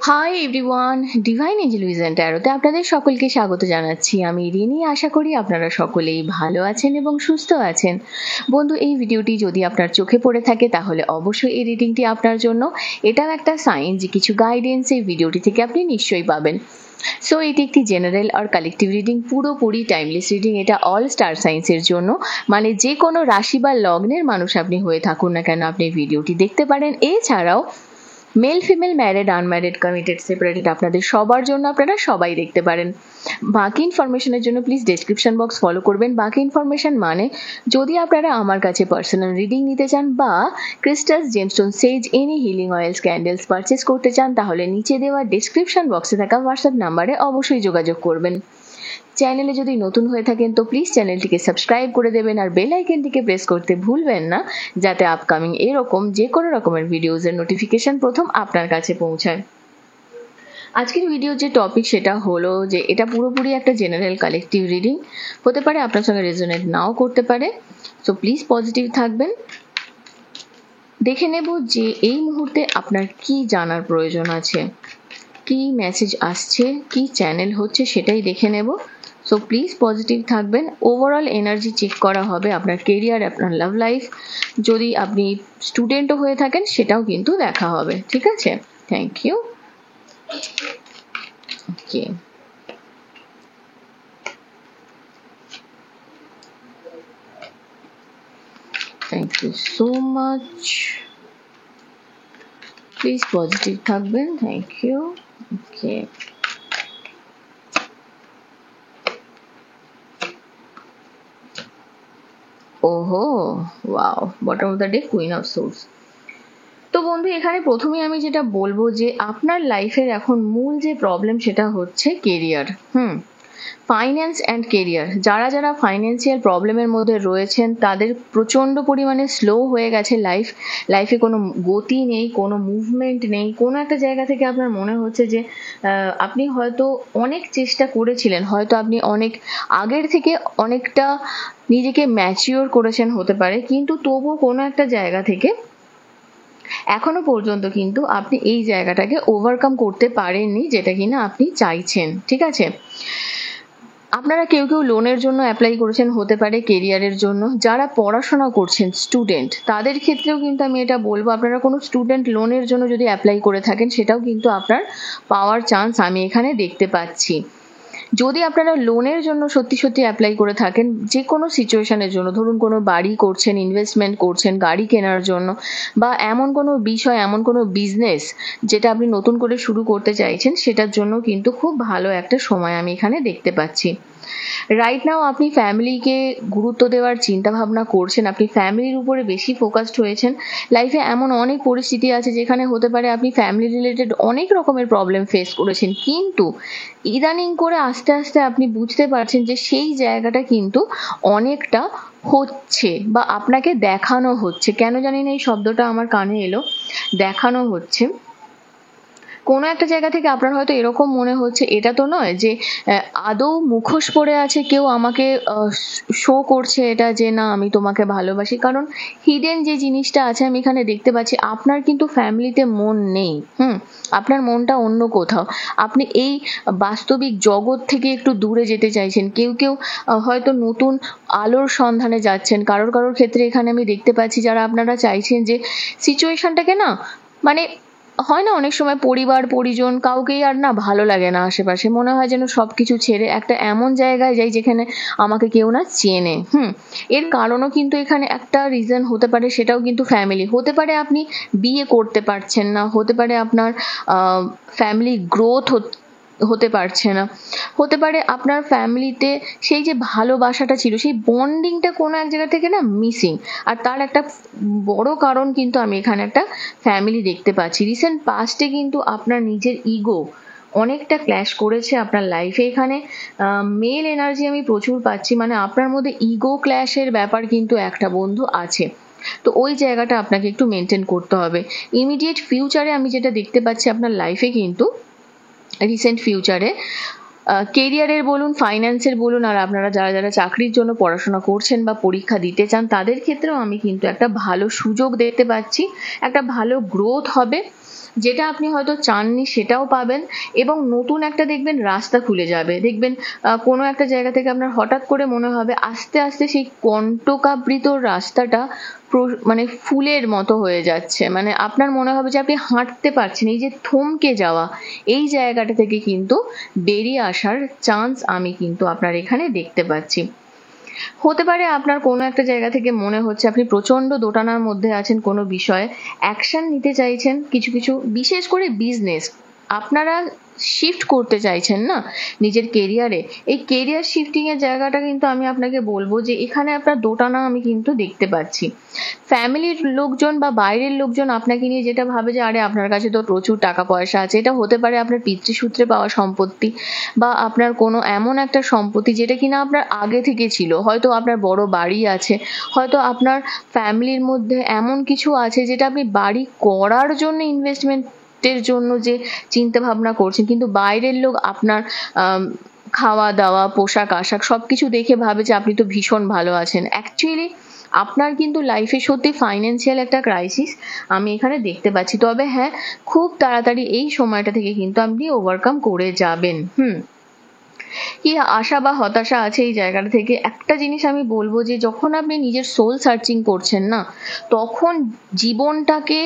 High everyone, divine angel wisdom ট্যারোতে আপনাদের সকলকে স্বাগত জানাচ্ছি। আমি রিনি। আশা করি আপনারা সকলেই ভালো আছেন এবং সুস্থ আছেন। বন্ধু, এই ভিডিওটি যদি আপনার চোখে পড়ে থাকে তাহলে অবশ্যই এই রিডিংটি আপনার জন্য। এটাও একটা সাইন যে কিছু গাইডেন্স এই ভিডিওটি থেকে আপনি নিশ্চয়ই পাবেন। সো এটি একটি জেনারেল আর কালেকটিভ রিডিং, পুরোপুরি টাইমলেস রিডিং। এটা অল স্টার সাইন্সের জন্য, মানে যে কোনো রাশি বা লগ্নের মানুষ আপনি হয়ে থাকুন না কেন আপনি ভিডিওটি দেখতে পারেন। এছাড়াও male, female, married, unmarried, committed, separated, আপনাদের সবার জন্য আপনারা সবাই দেখতে পারেন। বাকি ইনফরমেশনের জন্য প্লিজ ডেসক্রিপশন বক্স ফলো করবেন। বাকি ইনফরমেশন মানে যদি আপনারা আমার কাছে পার্সোনাল রিডিং নিতে চান বা crystals, gemstone, sage, any healing oils, candles purchase করতে চান তাহলে নিচে দেওয়া ডেসক্রিপশন বক্সে থাকা হোয়াটসঅ্যাপ নাম্বারে অবশ্যই যোগাযোগ করবেন। চ্যানেলে যদি নতুন হয়ে থাকেন তো প্লিজ চ্যানেলটিকে সাবস্ক্রাইব করে দেবেন আর বেল আইকনটিকে প্রেস করতে ভুলবেন না, যাতে আপকামিং এরকম যে কোনো রকমের ভিডিওজের নোটিফিকেশন প্রথম আপনার কাছে পৌঁছায়। আজকের ভিডিওর যে টপিক সেটা হলো যে এটা পুরোপুরি একটা জেনারেল কালেকটিভ রিডিং হতে পারে, আপনার সঙ্গে রেজোনেট নাও করতে পারে। সো প্লিজ পজিটিভ থাকবেন। দেখে নেব যে এই মুহূর্তে আপনার কি জানার প্রয়োজন আছে, কি মেসেজ আসছে, কি চ্যানেল হচ্ছে সেটাই দেখে নেব। সো প্লিজ পজিটিভ থাকবেন। ওভারঅল এনার্জি চেক করা হবে, আপনার কেরিয়ার, আপনার লাভ লাইফ, যদি আপনি স্টুডেন্টও হয়ে থাকেন সেটাও কিন্তু দেখা হবে। ঠিক আছে, thank you. Okay, thank you so much. Please positive থাকবেন, থ্যাংক ইউ। ওকে, ওহো, wow, bottom of the day, queen of source. তো বন্ধু, এখানে প্রথমেই আমি যেটা বলবো যে আপনার লাইফের এখন মূল যে প্রবলেম সেটা হচ্ছে কেরিয়ার। Finance and career. যারা যারা ফাইন্যান্সিয়াল প্রবলেমের মধ্যে রয়েছেন তাদের প্রচণ্ড পরিমাণে স্লো হয়ে গেছে লাইফে কোনো গতি নেই, কোনো মুভমেন্ট নেই। কোনো একটা জায়গা থেকে আপনার মনে হচ্ছে যে আপনি হয়তো অনেক চেষ্টা করেছিলেন, হয়তো আপনি অনেক আগের থেকে অনেকটা নিজেকে ম্যাচিওর করেছেন হতে পারে, কিন্তু তবুও কোনো একটা জায়গা থেকে এখনো পর্যন্ত কিন্তু আপনি এই জায়গাটাকে ওভারকাম করতে পারেননি, যেটা কিনা আপনি চাইছেন। ঠিক আছে, আপনারা কেউ কেউ লোনের জন্য অ্যাপ্লাই করেছেন হতে পারে, কেরিয়ারের জন্য। যারা পড়াশোনা করছেন স্টুডেন্ট তাদের ক্ষেত্রেও কিন্তু আমি এটা বলবো, আপনারা কোনো স্টুডেন্ট লোনের জন্য যদি অ্যাপ্লাই করে থাকেন সেটাও কিন্তু আপনার পাওয়ার চান্স আমি এখানে দেখতে পাচ্ছি। যদি আপনারা লোনের জন্য সত্যি সত্যি অ্যাপ্লাই করে থাকেন যে কোনো সিচুয়েশনের জন্য, ধরুন কোনো বাড়ি করছেন, ইনভেস্টমেন্ট করছেন, গাড়ি কেনার জন্য, বা এমন কোনো বিষয়, এমন কোনো বিজনেস যেটা আপনি নতুন করে শুরু করতে চাইছেন, সেটার জন্য কিন্তু খুব ভালো একটা সময় আমি এখানে দেখতে পাচ্ছি। রাইট নাও আপনি ফ্যামিলিকে গুরুত্ব দেওয়ার চিন্তা ভাবনা করছেন, আপনি ফ্যামিলির উপরে বেশি ফোকাসড হয়েছেন। লাইফে এমন অনেক পরিস্থিতি আছে যেখানে হতে পারে আপনি ফ্যামিলি রিলেটেড অনেক রকমের প্রবলেম ফেস করেছেন, কিন্তু ইদানিং করে আস্তে আস্তে আপনি বুঝতে পারছেন যে সেই জায়গাটা কিন্তু অনেকটা হচ্ছে বা আপনাকে দেখানো হচ্ছে। কেন জানি না এই শব্দটা আমার কানে এলো, দেখানো হচ্ছে। কোনো একটা জায়গা থেকে আপনার হয়তো এরকম মনে হচ্ছে, এটা তো নয় যে আদৌ মুখোশ পড়ে আছে কেউ আমাকে শো করছে এটা যে না আমি তোমাকে ভালোবাসি, কারণ হিডেন যে জিনিসটা আছে আমি এখানে দেখতে পাচ্ছি আপনার কিন্তু ফ্যামিলিতে মন নেই। আপনার মনটা অন্য কোথাও, আপনি এই বাস্তবিক জগৎ থেকে একটু দূরে যেতে চাইছেন। কেউ কেউ হয়তো নতুন আলোর সন্ধানে যাচ্ছেন। কারোর ক্ষেত্রে এখানে আমি দেখতে পাচ্ছি যারা আপনারা চাইছেন যে সিচুয়েশনটাকে না, মানে হয় না অনেক সময় পরিবার পরিজন কাউকেই আর না ভালো লাগে না আশেপাশে, মনে হয় যেন সবকিছু ছেড়ে একটা এমন জায়গায় যাই যেখানে আমাকে কেউ না চেনে। এর কারণও কিন্তু এখানে একটা রিজন হতে পারে, সেটাও কিন্তু ফ্যামিলি হতে পারে। আপনি বিয়ে করতে পারছেন না, হতে পারে আপনার ফ্যামিলি গ্রোথ হতে পারছে না, হতে পারে আপনার ফ্যামিলিতে সেই যে ভালোবাসাটা ছিল, সেই বন্ডিংটা কোনো এক জায়গা থেকে না মিসিং। আর তার একটা বড় কারণ কিন্তু আমি এখানে একটা ফ্যামিলি দেখতে পাচ্ছি। রিসেন্ট পাস্টে কিন্তু আপনার নিজের ইগো অনেকটা ক্ল্যাশ করেছে আপনার লাইফে। এখানে মেল এনার্জি আমি প্রচুর পাচ্ছি, মানে আপনার মধ্যে ইগো ক্ল্যাশের ব্যাপার কিন্তু একটা বন্ধু আছে। তো ওই জায়গাটা আপনাকে একটু মেনটেন করতে হবে। ইমিডিয়েট ফিউচারে আমি যেটা দেখতে পাচ্ছি আপনার লাইফে কিন্তু রিসেন্ট ফিউচারে কেরিয়ারের বলুন, ফাইন্যান্সের বলুন, আর আপনারা যারা যারা চাকরির জন্য পড়াশোনা করছেন বা পরীক্ষা দিতে চান তাদের ক্ষেত্রেও আমি কিন্তু একটা ভালো সুযোগ দেখতে পাচ্ছি, একটা ভালো গ্রোথ হবে। যেটা আপনি হয়তো চাননি সেটাও পাবেন, এবং নতুন একটা দেখবেন রাস্তা খুলে যাবে। দেখবেন কোনো একটা জায়গা থেকে আপনার হঠাৎ করে মনে হবে আস্তে আস্তে সেই কণ্টকাবৃত রাস্তাটা মানে ফুলের মতো হয়ে যাচ্ছে, মানে আপনার মনে হবে যে আপনি হাঁটতে পারছেন। এই যে থমকে যাওয়া, এই জায়গাটা থেকে কিন্তু বেরিয়ে আসার চান্স আমি কিন্তু আপনার এখানে দেখতে পাচ্ছি। হতে পারে আপনার কোনো একটা জায়গা থেকে মনে হচ্ছে আপনি প্রচন্ড দোটানার মধ্যে আছেন, কোনো বিষয়ে অ্যাকশন নিতে চাইছেন, কিছু কিছু বিশেষ করে বিজনেস আপনারা শিফট করতে চাইছেন না নিজের কেরিয়ারে। এই কেরিয়ার শিফটিং এর জায়গাটা কিন্তু আমি আপনাকে বলবো যে এখানে আপনার দোটানা আমি কিন্তু দেখতে পাচ্ছি। ফ্যামিলির লোকজন বা বাইরের লোকজন আপনাকে নিয়ে যেটা ভাবে যে আরে আপনার কাছে তো প্রচুর টাকা পয়সা আছে, এটা হতে পারে আপনার পিতৃসূত্রে পাওয়া সম্পত্তি, বা আপনার কোনো এমন একটা সম্পত্তি যেটা কিনা আপনার আগে থেকে ছিল। হয়তো আপনার বড় বাড়ি আছে, হয়তো আপনার ফ্যামিলির মধ্যে এমন কিছু আছে যেটা আপনি বাড়ি করার জন্য ইনভেস্টমেন্টের জন্য যে চিন্তা ভাবনা করছেন, কিন্তু বাইরের লোক আপনার খাওয়া দাওয়া পোশাক আশাক সবকিছু দেখে ভাবে যে আপনি তো ভীষণ ভালো আছেন। অ্যাকচুয়ালি আপনার কিন্তু লাইফে সত্যি ফাইন্যান্সিয়াল একটা ক্রাইসিস আমি এখানে দেখতে পাচ্ছি। তবে হ্যাঁ, খুব তাড়াতাড়ি এই সময়টা থেকে কিন্তু আপনি ওভারকাম করে যাবেন। কি আশা বা হতাশা আছে এই জায়গাটা থেকে, একটা জিনিস আমি বলবো যে যখন আপনি নিজের সোল সার্চিং করছেন না, তখন জীবনটাকে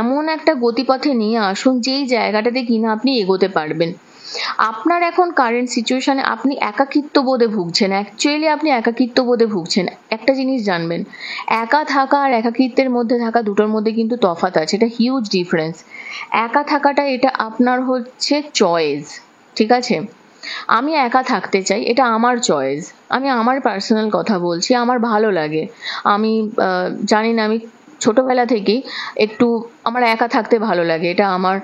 এমন একটা গতিপথে নিয়ে আসুন যেই জায়গাটাতে কিনা আপনি এগোতে পারবেন। আপনার এখন কারেন্ট সিচুয়েশনে আপনি একাকিত্ব বোধে ভুগছেন, অ্যাকচুয়ালি আপনি একাকিত্ব বোধে ভুগছেন। একটা জিনিস জানবেন, একা থাকা আর একাকিত্বের মধ্যে থাকা দুটোর মধ্যে কিন্তু তফাৎ আছে, এটা হিউজ ডিফারেন্স। একা থাকাটা এটা আপনার হচ্ছে চয়েস, ঠিক আছে? আমি একা থাকতে চাই, এটা আমার চয়েস, আমি আমার পার্সোনাল কথা বলছি, আমার ভালো লাগে। আমি জানি না, আমি ছোটবেলা থেকেই একটু আমার একা থাকতে ভালো লাগে। এটা আমার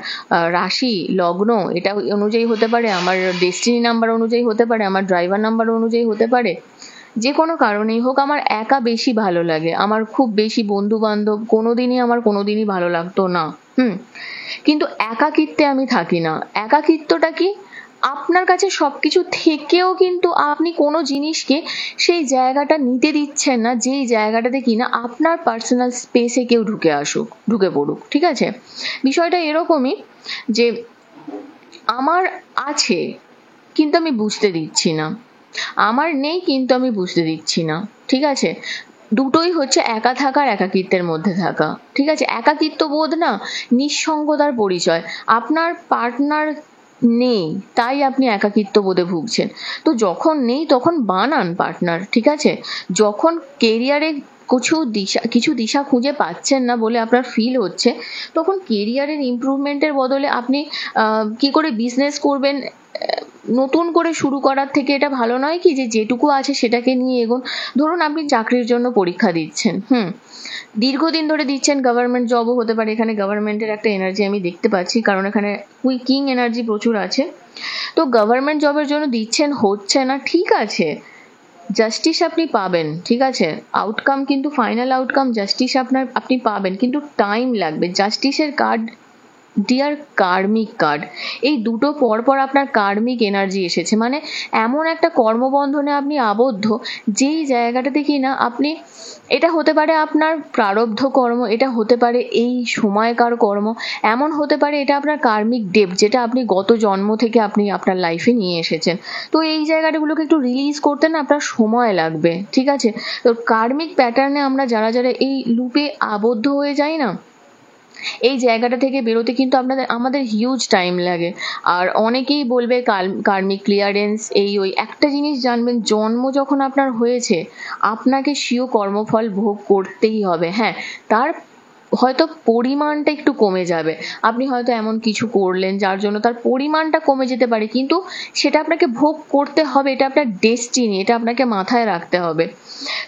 রাশি লগ্ন এটা অনুযায়ী হতে পারে, আমার ডেস্টিনি নাম্বার অনুযায়ী হতে পারে, আমার ড্রাইভার নাম্বার অনুযায়ী হতে পারে। যে কোনো কারণেই হোক আমার একা বেশি ভালো লাগে। আমার খুব বেশি বন্ধু বান্ধব আমার কোনোদিনই ভালো লাগতো না। কিন্তু একাকিত্বে আমি থাকি না। একাকিত্বটা কি, আপনার কাছে সবকিছু থেকেও কিন্তু আপনি কোনো জিনিসকে সেই জায়গাটা নিতে দিচ্ছেন না যেই জায়গাটাতে কিনা আপনার পার্সোনাল স্পেসে কেউ ঢুকে পড়ুক, ঠিক আছে? বিষয়টা এরকমই যে আমার আছে কিন্তু আমি বুঝতে দিচ্ছি না, আমার নেই কিন্তু আমি বুঝতে দিচ্ছি না, ঠিক আছে? দুটোই হচ্ছে একা থাকার একাকিত্বের মধ্যে থাকা, ঠিক আছে? একাকিত্ব বোধ না নিঃসঙ্গতার পরিচয়। আপনার পার্টনার নেই তাই আপনি একাকিত্ব বোধে ভুগছেন। তো যখন নেই তখন বানান পার্টনার, ঠিক আছে? যখন কেরিয়ারে কিছু দিশা খুঁজে পাচ্ছেন না বলে আপনার ফিল হচ্ছে, তখন কেরিয়ারের ইমপ্রুভমেন্টের বদলে আপনি কি করে বিজনেস করবেন নতুন করে শুরু করার থেকে এটা ভালো নয় কি যে যেটুকু আছে সেটাকে নিয়ে এগোন? ধরুন আপনি চাকরির জন্য পরীক্ষা দিচ্ছেন, দীর্ঘদিন ধরে দিচ্ছেন, গভর্নমেন্ট জবও হতে পারে। এখানে গভর্নমেন্টের একটা এনার্জি আমি দেখতে পাচ্ছি, কারণ এখানে কিং এনার্জি প্রচুর আছে। তো গভর্নমেন্ট জবের জন্য দিচ্ছেন, হচ্ছে না, ঠিক আছে, জাস্টিস আপনি পাবেন, ঠিক আছে? আউটকাম কিন্তু ফাইনাল আউটকাম জাস্টিস আপনি পাবেন, কিন্তু টাইম লাগবে। জাস্টিসের কার্ড ডিয়ার কার্মিক কার্ড, এই দুটো পরপর আপনার কার্মিক এনার্জি এসেছে, মানে এমন একটা কর্মবন্ধনে আপনি আবদ্ধ যেই জায়গাটাতে কিনা আপনি, এটা হতে পারে আপনার প্রারব্ধ কর্ম, এটা হতে পারে এই সময়কার কর্ম, এমন হতে পারে এটা আপনার কার্মিক ডেপ যেটা আপনি গত জন্ম থেকে আপনি আপনার লাইফে নিয়ে এসেছেন। তো এই জায়গাগুলোকে একটু রিলিজ করতে না আপনার সময় লাগবে, ঠিক আছে? তো কার্মিক প্যাটার্নে আমরা যারা এই লুপে আবদ্ধ হয়ে যাই না, এই জায়গাটা থেকে বেরোতে কিন্তু আমাদের হিউজ টাইম লাগে। আর অনেকেই বলবে কার্মিক ক্লিয়ারেন্স এই ওই, একটা জিনিস জানবেন, জন্ম যখন আপনার হয়েছে আপনাকে স্বীয় কর্মফল ভোগ করতেই হবে। হ্যাঁ, তার হয়তো পরিমাণটা একটু কমে যাবে, আপনি হয়তো এমন কিছু করলেন যার জন্য তার পরিমাণটা কমে যেতে পারে, কিন্তু সেটা আপনাকে ভোগ করতে হবে, এটা আপনার ডেস্টিনি, এটা আপনাকে মাথায় রাখতে হবে।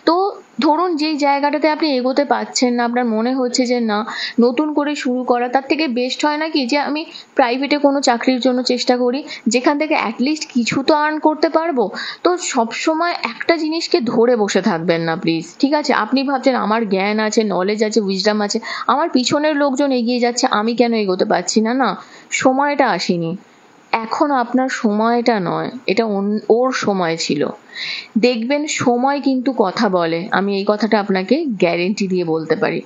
তো ধরুন যেই জায়গাটাতে আপনি এগোতে পারছেন না, আপনার মনে হচ্ছে যে না নতুন করে শুরু করা তার থেকে বেস্ট হয় না কি যে আমি প্রাইভেটে কোনো চাকরির জন্য চেষ্টা করি, যেখান থেকে অ্যাটলিস্ট কিছু তো আর্ন করতে পারবো। তো সবসময় একটা জিনিসকে ধরে বসে থাকবেন না প্লিজ, ঠিক আছে? আপনি ভাবছেন আমার জ্ঞান আছে, নলেজ আছে, উইজডম আছে, আমার পিছনের লোকজন এগিয়ে যাচ্ছে, আমি কেন এগোতে পারছি না? না, সময়টা আসেনি, এখন আপনার সময়টা নয়, এটা ওর সময় ছিল। দেখবেন সময় কিন্তু কথা বলে, আমি এই কথাটা আপনাকে গ্যারেন্টি দিয়ে বলতে পারি।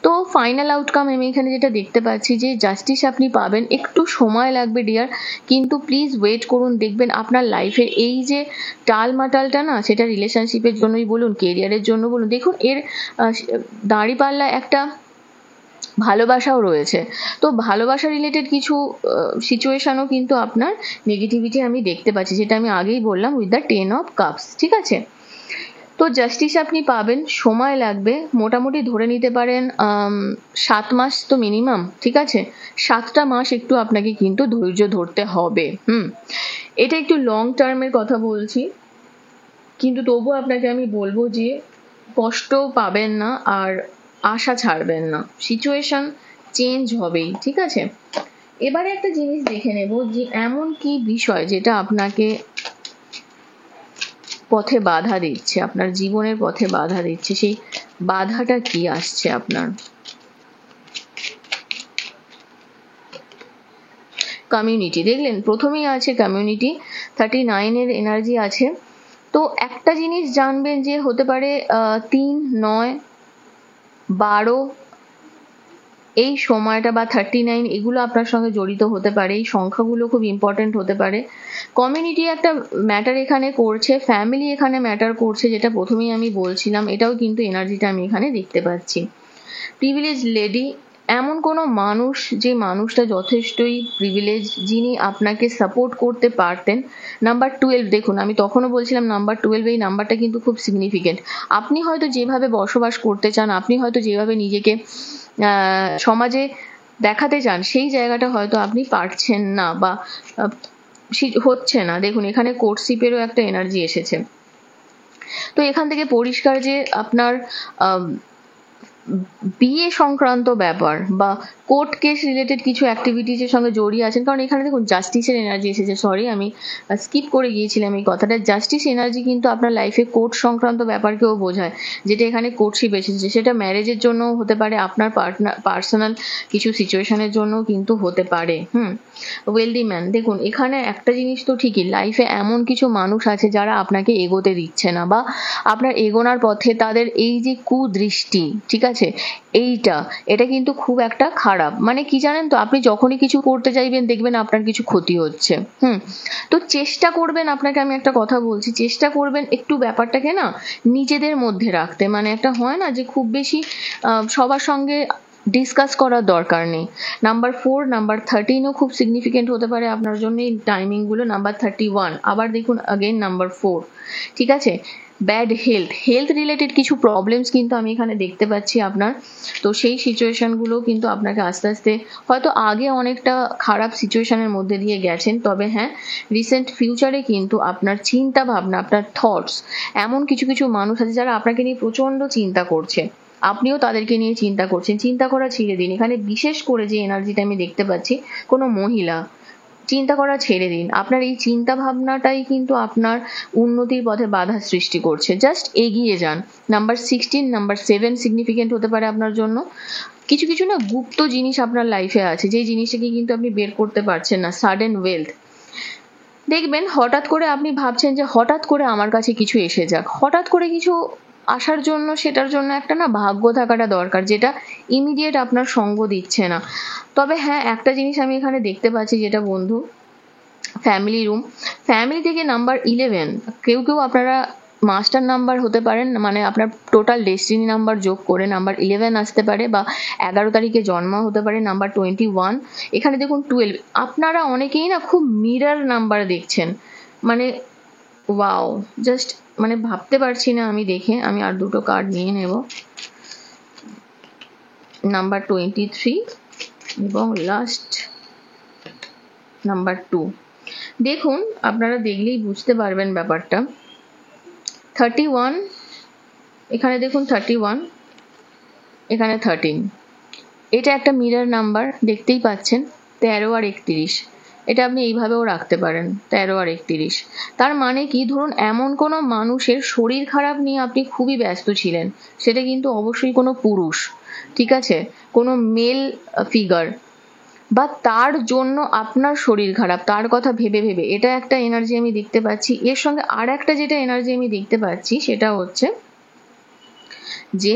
তো তো ফাইনাল আউটকাম আমি এখানে যেটা দেখতে পাচ্ছি যে জাস্টিস আপনি পাবেন, একটু সময় লাগবে ডিয়ার, কিন্তু প্লিজ ওয়েট করুন, দেখবেন আপনার লাইফের এই যে টালমাটালটা না, সেটা রিলেশনশিপের জন্যই বলুন, কেরিয়ারের জন্য বলুন, দেখুন এর দাঁড়িপাল্লা একটা ভালোবাসাও রয়েছে। তো ভালোবাসা রিলেটেড কিছু সিচুয়েশনও কিন্তু আপনার নেগেটিভিটি আমি দেখতে পাচ্ছি, যেটা আমি আগেই বললাম উইথ দ্য 10 অফ কাপস। ঠিক আছে, তো জাস্টিস আপনি পাবেন, সময় লাগবে, মোটামুটি ধরে নিতে পারেন 7 মাস তো মিনিমাম। ঠিক আছে, 7টা মাস একটু আপনাকে কিন্তু ধৈর্য ধরতে হবে। এটা একটু লং টার্মের কথা বলছি, কিন্তু তবুও আপনাকে আমি বলবো যে কষ্ট পাবেন না আর আশা ছাড়বেন না, সিচুয়েশন চেঞ্জ হবেই। ঠিক আছে, এবারে একটা জিনিস দেখে নেব যে এমন কি বিষয় যেটা আপনাকে পথে বাধা দিচ্ছে, আপনার জীবনের পথে বাধা দিচ্ছে, সেই বাধাটা কি আসছে আপনার। কমিউনিটি দেখলেন, প্রথমেই আছে কমিউনিটি, 39 এনার্জি আছে। তো একটা জিনিস জানবেন যে হতে পারে 3, 9, 12 এই সময়টা বা 39 এগুলো আপনার সঙ্গে জড়িত হতে পারে, এই সংখ্যাগুলো খুব ইম্পর্টেন্ট হতে পারে। কমিউনিটি একটা ম্যাটার এখানে করছে, ফ্যামিলি এখানে ম্যাটার করছে, যেটা প্রথমেই আমি বলছিলাম, এটাও কিন্তু এনার্জিটা আমি এখানে দেখতে পাচ্ছি। প্রিভিলেজ লেডি, এমন কোনো মানুষ যে মানুষটা যথেষ্টই প্রিভিলেজ, যিনি আপনাকে সাপোর্ট করতে পারতেন। নাম্বার 12 দেখুন, আমি তখনও বলছিলাম নাম্বার 12, এই নাম্বারটা কিন্তু খুব সিগনিফিকেন্ট। আপনি হয়তো যেভাবে বসবাস করতে চান, আপনি হয়তো যেভাবে নিজেকে সমাজে দেখাতে চান, সেই জায়গাটা হয়তো আপনি পারছেন না বা হচ্ছে না। দেখুন এখানে কোর্টশিপেরও একটা এনার্জি এসেছে। তো এখান থেকে পরিষ্কার যে আপনার বিয়ে সংক্রান্ত ব্যাপার বা কোর্ট কেস রিলেটেড কিছু অ্যাক্টিভিটিজের সঙ্গে জড়িয়ে আছেন, কারণ এখানে দেখুন জাস্টিসের এনার্জি এসেছে। সরি, আমি স্কিপ করে গিয়েছিলাম এই কথাটা। জাস্টিস এনার্জি কিন্তু আপনার লাইফে কোর্ট সংক্রান্ত ব্যাপারকেও বোঝায়, যেটা এখানে কোর্টশিপ এসেছে। সেটা ম্যারেজের জন্য হতে পারে, আপনার পার্সোনাল কিছু সিচুয়েশনের জন্য কিন্তু হতে পারে। ওয়েলদি ম্যান, দেখুন এখানে একটা জিনিস তো ঠিকই, লাইফে এমন কিছু মানুষ আছে যারা আপনাকে এগোতে দিচ্ছে না বা আপনার এগোনার পথে তাদের এই যে কুদৃষ্টি, ঠিক আছে, এটা কিন্তু খুব একটা খারাপ। মানে কি জানেন তো, আপনি যখনই কিছু করতে চাইবেন দেখবেন আপনার কিছু ক্ষতি হচ্ছে। তো চেষ্টা করবেন, আপনাকে আমি একটা কথা বলছি, চেষ্টা করবেন একটু ব্যাপারটাকে না নিজেদের মধ্যে রাখতে। মানে একটা হয় না যে খুব বেশি সবার সঙ্গে ডিসকাস করার দরকার নেই। নাম্বার 4, নাম্বার 13ও খুব সিগনিফিকেন্ট হতে পারে আপনার জন্য এই টাইমিংগুলো। নাম্বার 31, আবার দেখুন আগেইন নাম্বার 4। ঠিক আছে, ব্যাড হেলথ রিলেটেড কিছু প্রবলেমস কিন্তু আমি এখানে দেখতে পাচ্ছি আপনার। তো সেই সিচুয়েশনগুলো কিন্তু আপনাকে আস্তে আস্তে, হয়তো আগে অনেকটা খারাপ সিচুয়েশনের মধ্যে দিয়ে গেছেন, তবে হ্যাঁ রিসেন্ট ফিউচারে কিন্তু আপনার চিন্তা ভাবনা, আপনার থটস, এমন কিছু কিছু মানুষ আছে যারা আপনাকে নিয়ে প্রচন্ড চিন্তা করছে, আপনিও তাদেরকে নিয়ে চিন্তা করছেন। চিন্তা করা ছেড়ে দিন, এখানে বিশেষ করে যে এনার্জিটা আমি দেখতে পাচ্ছি, কোনো মহিলা, চিন্তা করা ছেড়ে দিন। আপনার এই চিন্তা ভাবনাটাই কিন্তু আপনার উন্নতির পথে বাধা সৃষ্টি করছে। জাস্ট এগিয়ে যান। নাম্বার 16, নাম্বার 7 সিগনিফিকেন্ট হতে পারে আপনার জন্য। কিছু কিছু না গুপ্ত জিনিস আপনার লাইফে আছে, যেই জিনিসটাকে কিন্তু আপনি বের করতে পারছেন না। সাডেন ওয়েলথ, দেখবেন হঠাৎ করে আপনি ভাবছেন যে হঠাৎ করে আমার কাছে কিছু এসে যাক, হঠাৎ করে কিছু আসার জন্য সেটার জন্য একটা না ভাগ্য থাকাটা দরকার, যেটা ইমিডিয়েট আপনার সঙ্গ দিচ্ছে না। তবে হ্যাঁ একটা জিনিস আমি এখানে দেখতে পাচ্ছি, যেটা বন্ধু, ফ্যামিলি রুম, ফ্যামিলি থেকে নাম্বার 11, কেউ আপনারা মাস্টার নাম্বার হতে পারেন, মানে আপনার টোটাল ডেস্টিনি নাম্বার যোগ করে নাম্বার 11 আসতে পারে, বা 11 তারিখে জন্ম হতে পারে নাম্বার 21। এখানে দেখুন 12, আপনারা অনেকেই না খুব মিরর নাম্বার দেখছেন, মানে ওয়াও, জাস্ট মানে ভাবতে পারছি না আমি দেখে। আমি আর দুটো কার্ড নিয়ে নেব। নাম্বার 23 এবং লাস্ট নাম্বার 2। দেখুন আপনারা দেখলেই বুঝতে পারবেন ব্যাপারটা। 31, এখানে দেখুন 31, এখানে 13, এটা একটা মিরর নাম্বার, দেখতেই পাচ্ছেন। 13 আর 31, এটা আপনি এইভাবেও রাখতে পারেন, 13 আর 31। তার মানে কি, ধরুন এমন কোনো মানুষের শরীর খারাপ নিয়ে আপনি খুবই ব্যস্ত ছিলেন, সেটা কিন্তু অবশ্যই কোনো পুরুষ, ঠিক আছে, কোনো মেল ফিগার, বা তার জন্য আপনার শরীর খারাপ, তার কথা ভেবে ভেবে, এটা একটা এনার্জি আমি দেখতে পাচ্ছি। এর সঙ্গে আর একটা যেটা এনার্জি আমি দেখতে পাচ্ছি, সেটা হচ্ছে যে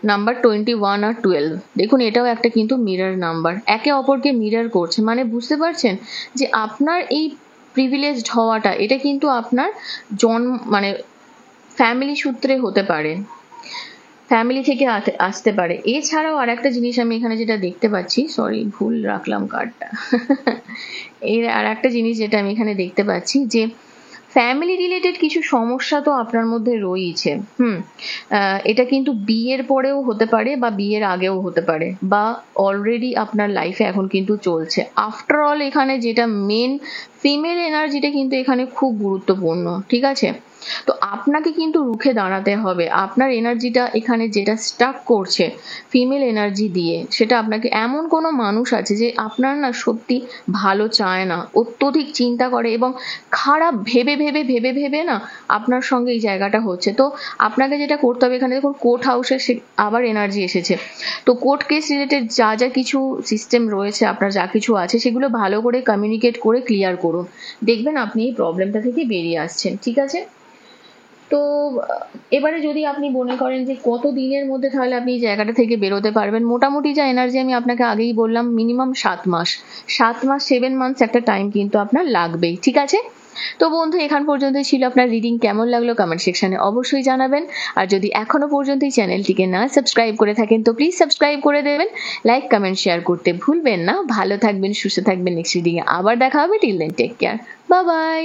নাম্বার 21 আর 12, দেখুন এটাও একটা কিন্তু মিরর নাম্বার, একে অপরকে মিরর করছে। মানে বুঝতে পারছেন যে আপনার এই প্রিভিলেজড হওয়াটা, এটা কিন্তু আপনার জন্ম মানে ফ্যামিলি সূত্রে হতে পারে, ফ্যামিলি থেকে আসতে পারে। এছাড়াও আর একটা জিনিস আমি এখানে যেটা দেখতে পাচ্ছি, সরি ভুল রাখলাম কার্ডটা এর আর একটা জিনিস যেটা আমি এখানে দেখতে পাচ্ছি যে ফ্যামিলি রিলেটেড কিছু সমস্যা তো আপনার মধ্যে রয়েছে। এটা কিন্তু বিয়ের পরেও হতে পারে বা বিয়ের আগেও হতে পারে, বা অলরেডি আপনার লাইফে এখন কিন্তু চলছে। আফটার অল এখানে যেটা মেন, ফিমেল এনার্জিটা কিন্তু এখানে খুব গুরুত্বপূর্ণ, ঠিক আছে? তো আপনাকে কিন্তু রুখে দাঁড়াতে হবে। আপনার এনার্জিটা এখানে যেটা স্টাক করছে ফিমেল এনার্জি দিয়ে, সেটা আপনাকে, এমন কোনো মানুষ আছে যে আপনার না সত্যি ভালো চায় না, অত্যধিক চিন্তা করে এবং খারাপ ভেবে ভেবে ভেবে ভেবে না আপনার সঙ্গে এই জায়গাটা হচ্ছে। তো আপনাকে যেটা করতে হবে, এখানে দেখুন কোর্ট হাউসে আবার এনার্জি এসেছে। তো কোর্ট কেস রিলেটেড যা যা কিছু সিস্টেম রয়েছে, আপনার যা কিছু আছে সেগুলো ভালো করে কমিউনিকেট করে ক্লিয়ার করুন, দেখবেন আপনি এই প্রবলেমটা থেকে বেরিয়ে আসছেন, ঠিক আছে? তো এবারে যদি আপনি মনে করেন যে কত দিনের মধ্যে তাহলে আপনি এই জায়গাটা থেকে বেরোতে পারবেন, মোটামুটি যা এনার্জি আমি আপনাকে আগেই বললাম, মিনিমাম 7 মাস, 7 মাস 7 মান্থস একটা টাইম কিন্তু আপনার লাগবেই, ঠিক আছে? তো বন্ধু, এখান পর্যন্তই ছিল আপনার রিডিং। কেমন লাগলো কমেন্ট সেকশনে অবশ্যই জানাবেন। আর যদি এখনো পর্যন্ত এই চ্যানেলটিকে না সাবস্ক্রাইব করে থাকেন তো প্লিজ সাবস্ক্রাইব করে দেবেন, লাইক কমেন্ট শেয়ার করতে ভুলবেন না। ভালো থাকবেন, সুস্থ থাকবেন, নেক্সট রিডিং এ আবার দেখা হবে। Till then take care, bye by.